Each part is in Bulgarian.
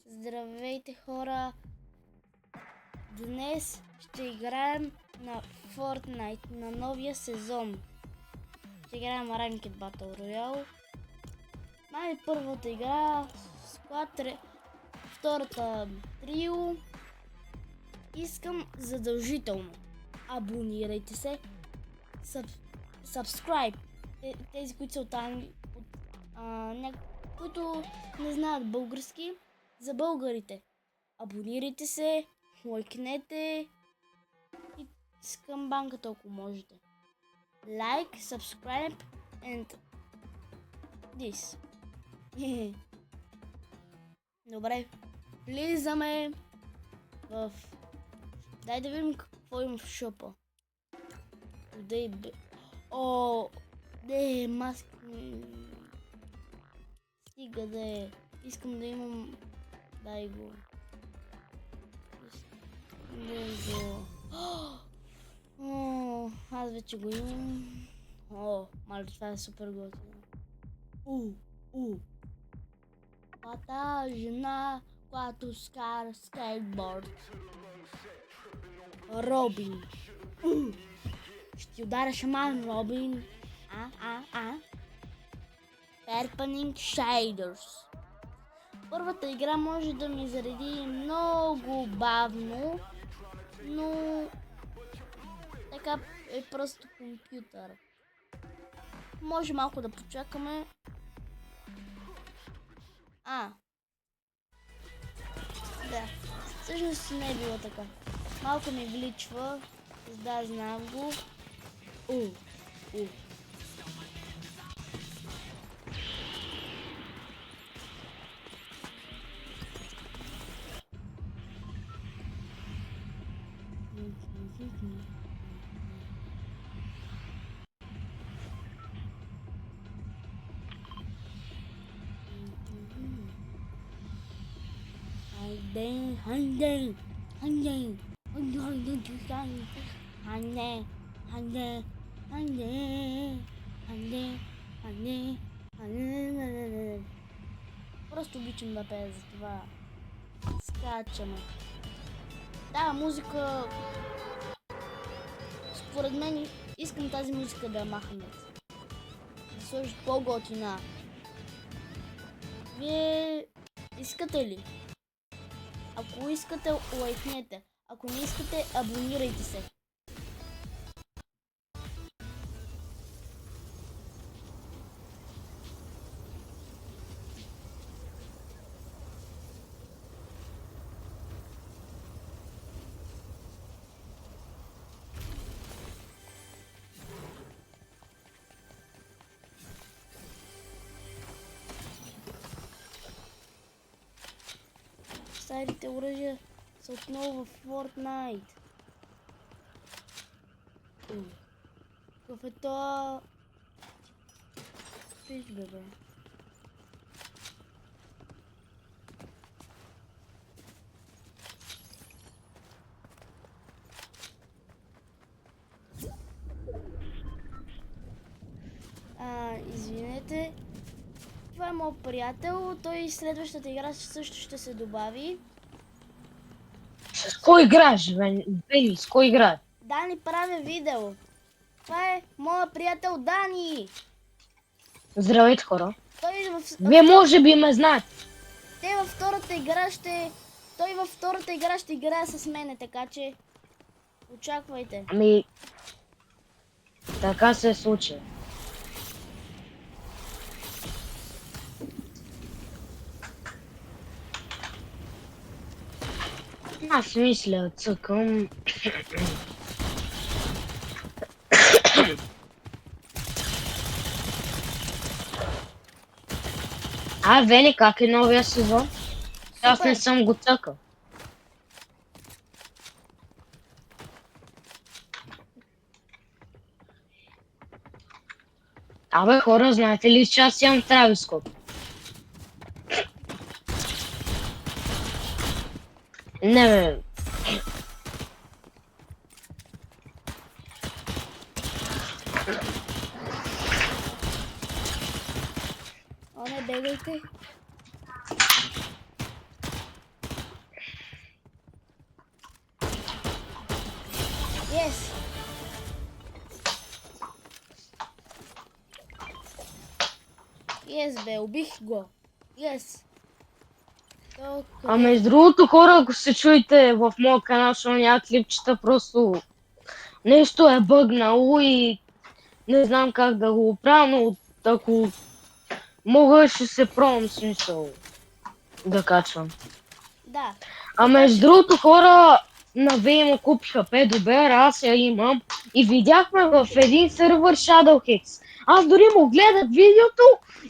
Здравейте, хора! Днес ще играем на Fortnite, на новия сезон. Ще играем Ranked Battle Royale. Първата игра, склад, втората трио. Искам задължително. Абонирайте се. Subscribe. Тези, които са които не знаят български, за българите. Абонирайте се, лайкнете и с камбанката, ако можете. Like, subscribe and this. Добре, влизаме в... Дай да видим какво има в шопа. О, не, маски. Стига да е. Искам да имам... Дай го. О, аз вече го имам. О, мале, това е супер готино. Млада жена, която скара скейтборд. Робин. Ще ти ударя шаман, Робин. Perpening Shaders. Първата игра може да ми зареди много бавно, но така е просто компютър. Може малко да почакаме. Да, всъщност не е било така. Малко ми вличва, да, знам го. Просто обичам да пея, за това скачаме. Да, музика... Според мен искам тази музика да я махнат. Да сложат по-готина. Вие искате ли? Ако искате, лайкнете. Ако не искате, абонирайте се. Старите оръжия са отново в Fortnite. Какъв е това? Пиш, бебе. Извинете. Това е моят приятел, той следващата игра също ще се добави. С кой играеш, Бени? С кой играеш? Дани, правя видео. Това е моят приятел Дани. Здравейте, хора. Вие може би ме знаете. Той във втората игра ще играе с мене, така че очаквайте. Така се случи. Аз мисля, цъкам. Вели, как е новия сезон? Аз не съм го цъкал. Хора, знаете ли, че аз имам Travis Scott? Не, не бегайте. Yes! Yes, бе, убих го. Yes. То, А къде е? между другото, хора, ако се чуете в моя канал, защото няма клипчета, просто нещо е бъгнало и не знам как да го оправя, но ако мога, ще се пробвам смисъл да качвам. Да. А между другото, хора, на Веймо купиха P-Добер, аз я имам и видяхме в един сървър Shadowhex. Аз дори му гледах видеото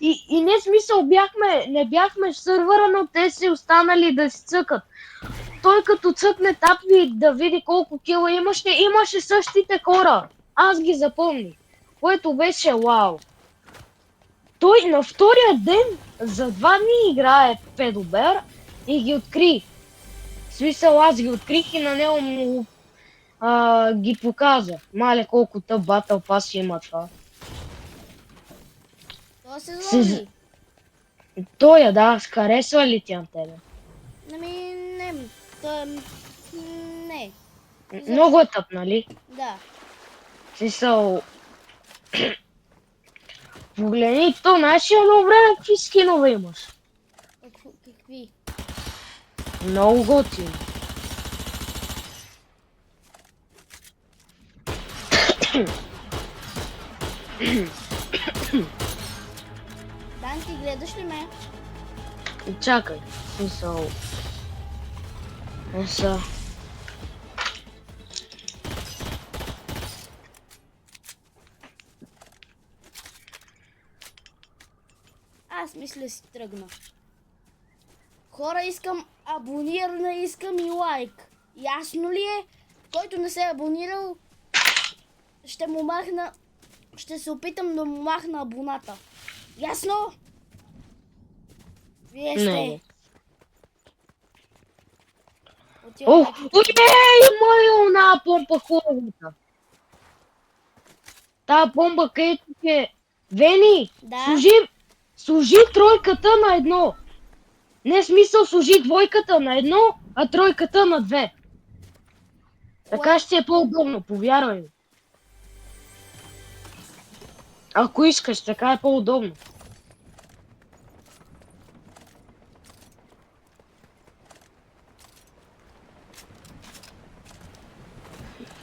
и не смисъл не бяхме в сървъра, но те си останали да си цъкат. Той като цъкне тапви да види колко кила имаше същите хора. Аз ги запомних, което беше вау. Той на втория ден за 2 дни играе P-Добер и ги откри. В смисъл, аз ги открих и на него му ги показа. Мале колко тъп батъл пас има това. Това сезон ли? Той да, харесва ли ти на тебе? Ами, не. Той... Не. Много е тъп, нали? Да. В смисъл... Погледни, то знаеш ли едно време какви скинове имаш? Какви? Много готини. Дан, ти гледаш ли ме? Чакай, в смисъл... Еса... Аз мисля си тръгна. Хора, искам абониране, искам и лайк. Ясно ли е? Който не се е абонирал, ще му махна... Ще се опитам да му махна абоната. Ясно? Вие сте. Не. Отивам Ох, има една помпа хубавата. Тая помпа, където е... Вени, Да. служи тройката на едно. Не е смисъл, служи двойката на едно, а тройката на две. Така ще е по-удобно, повярвай ми. Ако искаш, така е по-удобно.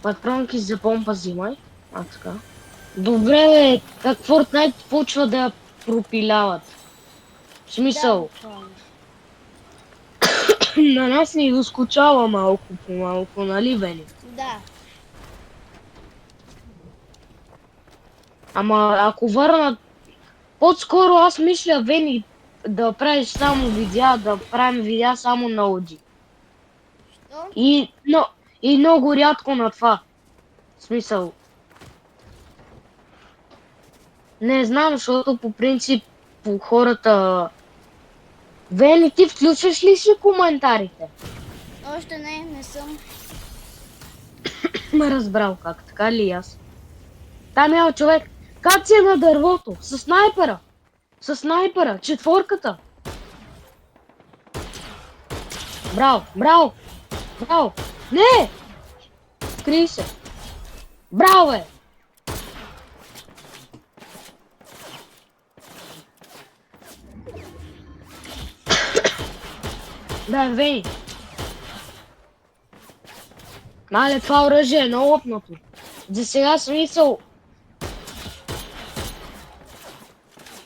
Патронки за помпа взимай. А, така. Добре, бе, как Fortnite почва да я пропиляват. В смисъл, буквално. на нас ни доскучава малко по малко, нали, Вени? Да. Ама ако върнат... По-скоро аз мисля, Вени, да правиш само видеа, да правим видеа само на Оди. Що? И много рядко на това. В смисъл. Не знам, защото по принцип по хората... Вени, ти включваш ли си коментарите? Още не съм. Ме разбрал как, така ли аз? Там е човек. Как си е на дървото? С снайпера. С снайпера. Четворката. Браво, браво, браво. Не! Скри се. Браво, бе! Да, Вени. Мале, това оръжие е много опнато. За сега смисъл...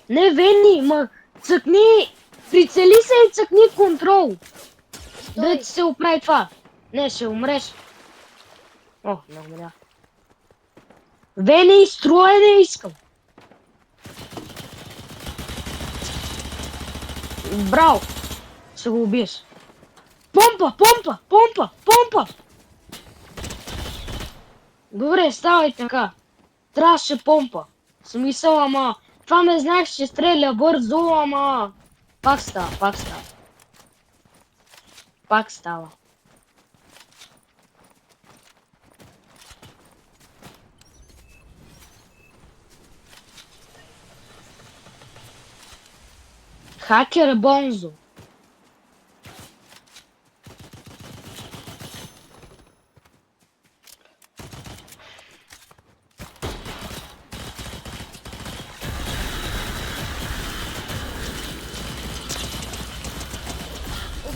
Не, Вени, ма цъкни... Прицели се и цъкни контрол. Да ти се оправи това. Не, ще умреш. О, не умря. Вени, струя не искам. Браво. Ще го убиеш. Помпа, помпа, помпа, помпа. Добре, ставай така. Трябваше помпа. В смисъл, ама... Това ме знаеш, че стреля бързо, ама... Пак става, пак става. Пак става. Хакер Бонзо.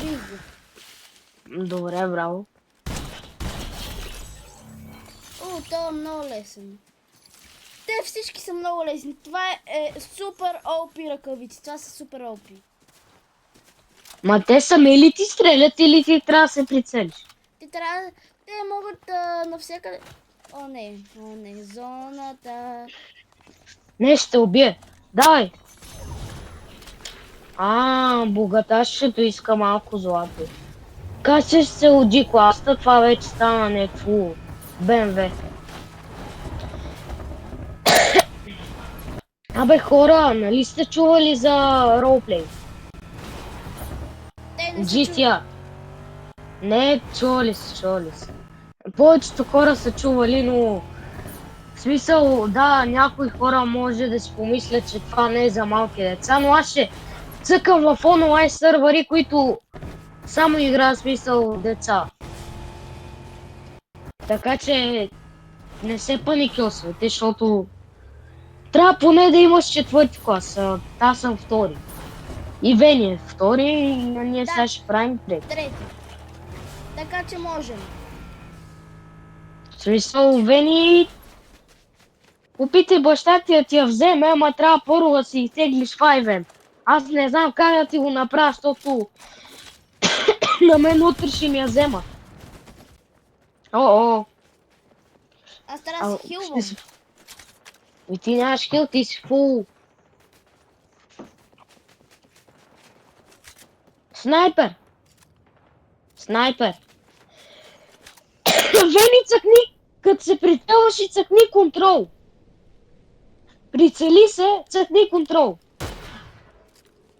Убих го. Добре, браво. О, това е много лесен. Те всички са много лесни. Това е супер OP ръкавици. Това са супер OP. Ма те сами ли ти стрелят или ти трябва да се прицелиш? Те трябва... Те могат навсякъде... О, не. Зоната... Не, ще убие. Давай. Богаташето иска малко злато. Качеш се от G-класта, това вече стана някакво БМВ. Абе хора, нали сте чували за ролплей? Те не са GTA. Не, чували се. Повечето хора са чували, но... В смисъл, да, някои хора може да си помислят, че това не е за малки деца, но аз ще цъкам в онлайн сървъри, които само играят смисъл деца. Така че не се паникьосвайте, защото трябва поне да имаш четвърти клас. Аз съм втори. И Вени е втори и ние сега ще правим трети. трети. Така че можем. В смисъл, Вени... Опитай баща ти да ти я вземе, ама трябва първо да си изтеглиш 5M. Аз не знам как да ти го направя, защото на мен утре ще ми я взема. О. Аз трябва да се хилвам. И ти нямаш хил, ти си фул. Снайпер! Вени, цъкни! Като се прицелваш и цъкни контрол. Прицели се, цъкни контрол.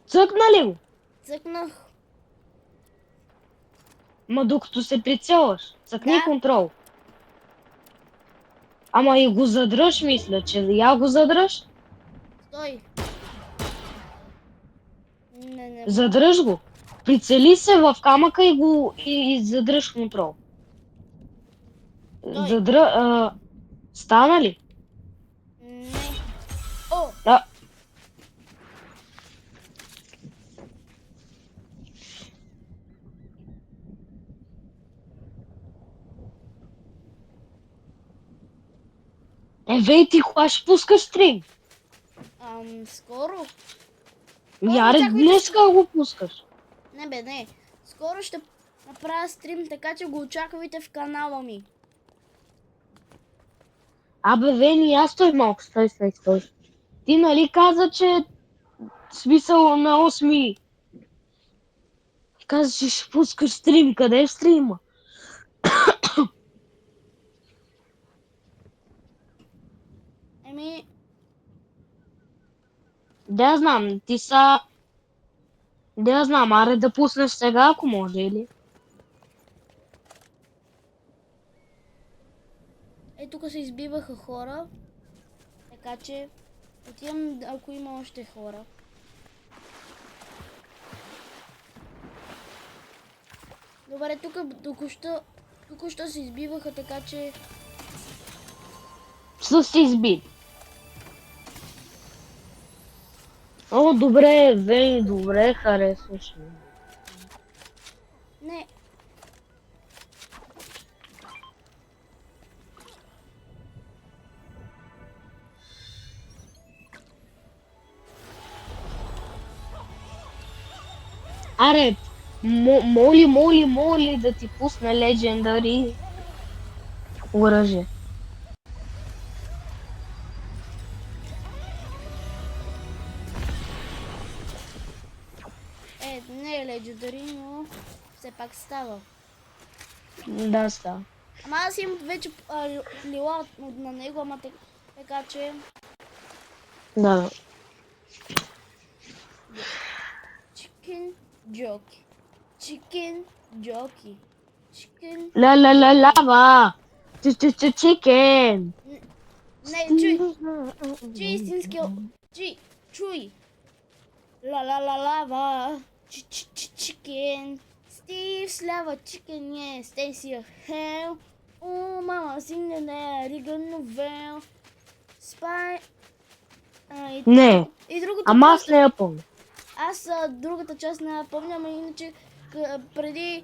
Цъкна ли го? Цъкнах. Ма докато се прицелваш, цъкни Да. контрол. Ама и го задръж, мисля, че я го задръж. Стой. Не. Задръж го. Прицели се в камъка и задръж контрол. Той. Стана ли? Не. О! Да. Вей, ти кога ще пускаш стрим? Скоро. Яре, очаквайте днеска го пускаш. Не. Скоро ще направя стрим, така че го очаквайте в канала ми. Абе, Вени, аз стой малко, стой. Ти нали каза, че смисъл на 8 каза, че ще пускаш стрим. Къде е стрима? Еми, Да знам, Да знам, аре да пуснеш сега, ако може, или? тук се избиваха хора, така че отивам, ако има още хора. Добре, тук току-що се избиваха, така че... Са се избили. О, добре, Вени, добре, харесваш ми. Не. Аре, моли да ти пусна легендари оръжие. Не е легендари, но все пак става. Да, става. Ама аз имам вече лила на него, ама така че... Да. Chicken jockey. Chicken jockey. Chicken... Лава! Чикен! Не, чуй! Чуй истинския... Чуй! Лава! Chicken. Steve's lava chicken, yes. Stacy of hell. Oh, mama, sing the Riga novel. Spy... Не, И другото ама аз просто... не я помня. Аз другата част не я помня, но иначе Преди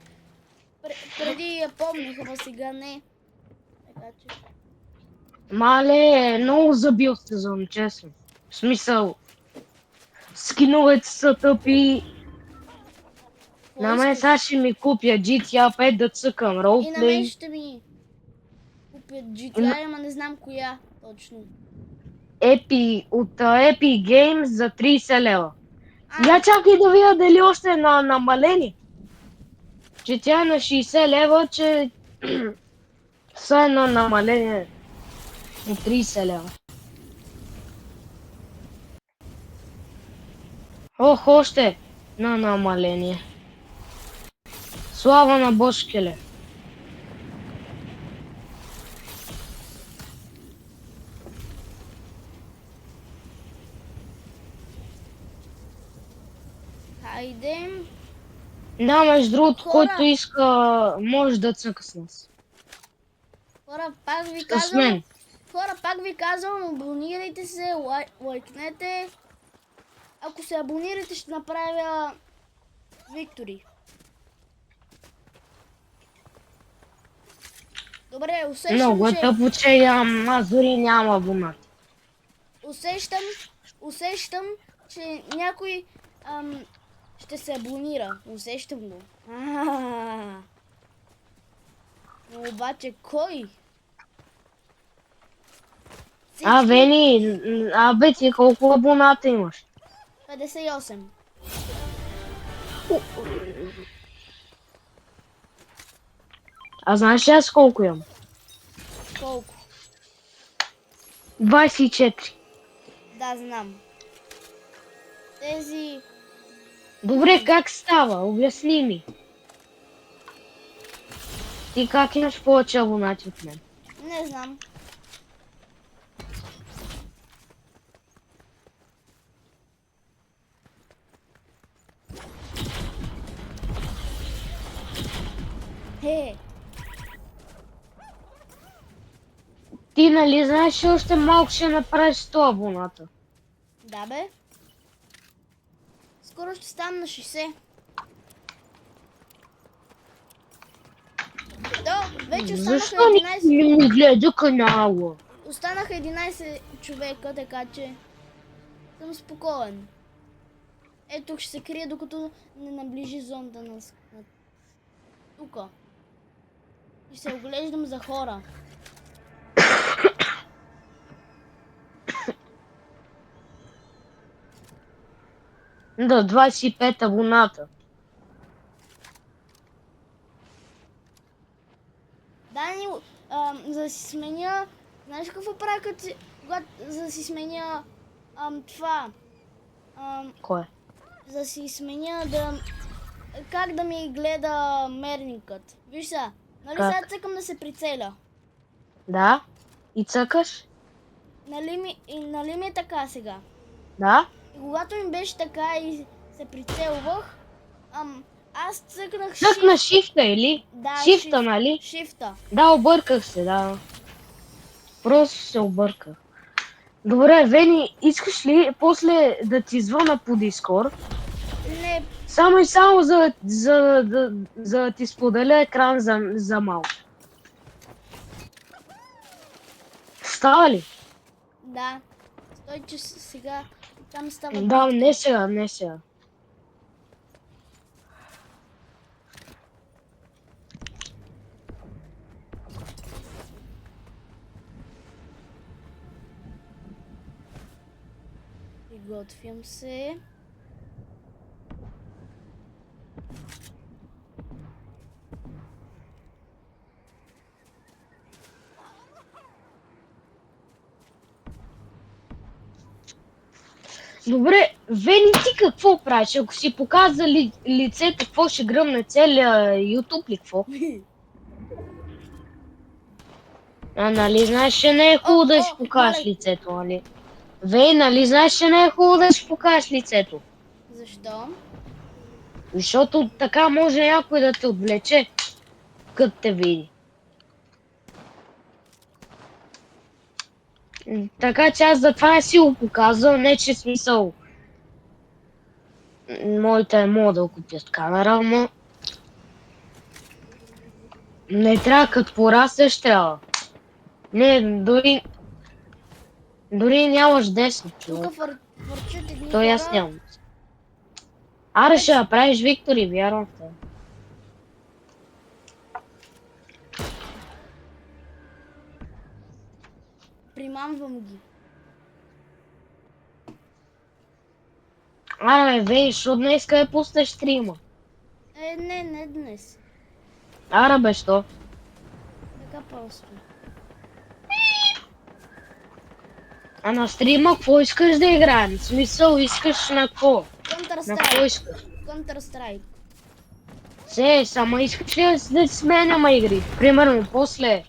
я помних, ама сега не. Така че... Мале, много забил сезон, честно. В смисъл, скиновете са тъпи. Какво На мен искаш? сега ще ми купя GTA 5 да цъкам И на мен ролплей. ще ми купят GTA, ама не знам коя точно. От Epic Games за 30 лева. А, Я чакай да видя дали още е на намаление. Че тя е на 60 лева, че са е на намаление от 30 лева. Ох, още на намаление. Слава на Бошкеле. хайде. Да, между другото, Хора! който иска, може да цъка с нас. Хора, пак ви С казвам. мен. Хора, пак ви казвам, абонирайте се, лайкнете. Ако се абонирате, ще направя Виктори. Добре, Много е тъпо, че аз дори няма абонат. усещам, че някой ще се абонира. Усещам го. Но обаче кой? Вени, бе ти колко абоната имаш? 58. Знаеш ли аз колко имам? Колко? 24. Да, знам. Тези... Добре, как става? Обясни ми. Ти как имаш повече абонати от мен? Не знам. Ти нали знаеш, че още малко ще направиш 100 абоната? Да бе. Скоро ще стана на 60. Вече останаха Защо 11. не ми гледа канала? Останаха 11 човека, така че съм спокоен. Тук ще се крия, докато не наближи зонда на тука. И се оглеждам за хора. Да, 25 абоната. Дани, за да си сменя... Знаеш какво правя, за да си сменя това? Кое? За да си сменя как да ми гледа мерникът. Виж сега, нали Как? сега цъкам да се прицеля? Да? И цъкаш? Нали ми е така сега? Да? И когато ми беше така и се прицелвах, аз цъкнах Цъкна шифта или? Да, Шифта, нали? Шифта. Да, обърках се, да. Просто се обърках. Добре, Вени, искаш ли после да ти звъна по Дискорд? Не, Само и само за да ти споделя екран за малко. Става ли? да. Стой, че сега там става Да, битка. не сега. Приготвям се. Добре, Вени, ти какво правиш? Ако си показа лицето, какво ще гръмне целия YouTube ли какво? Нали знаеш, че не е хубаво да си покажеш лицето, нали? Вей, нали знаеш, че не е хубаво да си покажеш лицето? Защо? Защото така може някой да те отвлече, като те види. Така че аз затова не си го показвам, не че смисъл. Моята е мога да го купя с камера, но Не трябва, като порастеш трябва. Не, дори нямаш 10 човек. Тук фърчат едни Той аз хора. нямам. Аре ще направиш Виктори, вярвам в теб. Примамвам ги. Аре, виж, от днеска я пуснеш стрима. Не днес. Аре, бе, що? Така просто. А на стрима какво искаш да играем? В смисъл, искаш на какво? На какво Counter-Strike. искаш? Counter-Strike. Само искаш ли да сменяме игри? Примерно, после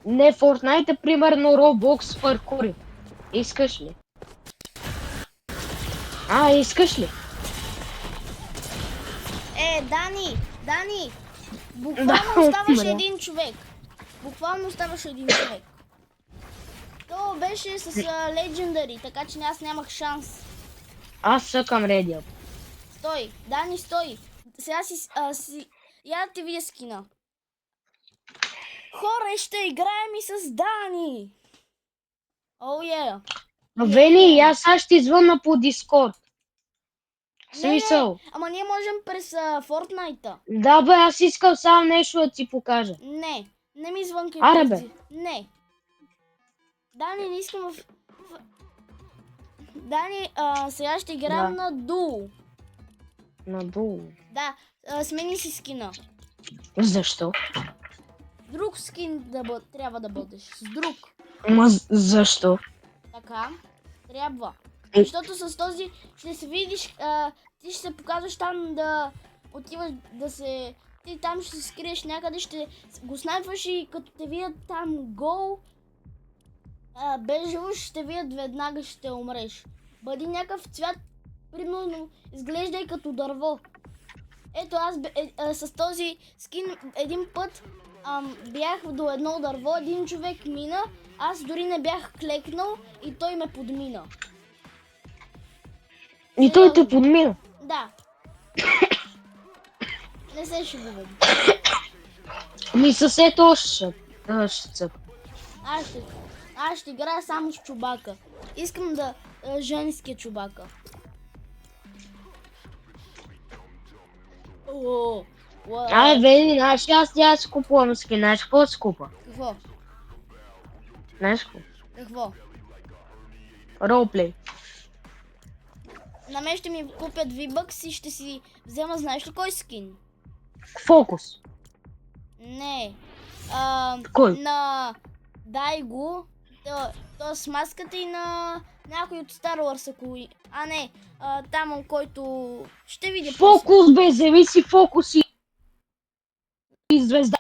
не Fortnite, а примерно Roblox паркури. Искаш ли? Искаш ли? Дани! Буквално Да, оставаше умря. един човек. Буквално оставаше един човек. То беше с Legendary, така че аз нямах шанс. Аз съкам редия. Стой, Дани, стой. Сега я да ти видя скина. Хора, ще играем и с Дани. Оу, е. Вени, аз сега ще извънна по Дискорд. В смисъл. Ама ние можем през Fortnite-а. Да бе, аз искам само нещо да ти покажа. Не ми звънкай. Аре, бе. Не. Дани, не искам в... Дани, сега ще играем на дуо. Надолу. Да, смени си скина. Защо? Друг скин трябва да бъдеш. С друг. Ма защо? Така. Трябва. Е. Защото с този ще се видиш, ти ще се показваш там да отиваш да се... Ти там ще се скриеш някъде, ще го снайпваш и като те видят там гол, без живост ще видят веднага, ще умреш. Бъди някакъв цвят, примерно изглеждай като дърво. Ето аз с този скин един път бях до едно дърво, един човек мина, аз дори не бях клекнал и той ме подмина. И той те подмина. Да. Не се шегувам. Ми съсед още ще цъп. Аз ще играя само с Чубака. Искам да женския Чубака. Вени, знаеш ли, аз тя си купувам скин, знаеш какво си купа? Какво? Знаеш какво? Какво? Ролплей. На мен ще ми купят V-Bucks и ще си взема, знаеш ли кой скин? Фокус. Не. Кой? На Дайго. То с маската и на някой от Star Wars, ако... не. Там, който... Ще видя. Фокус, бе, вземи си фокус и звезда.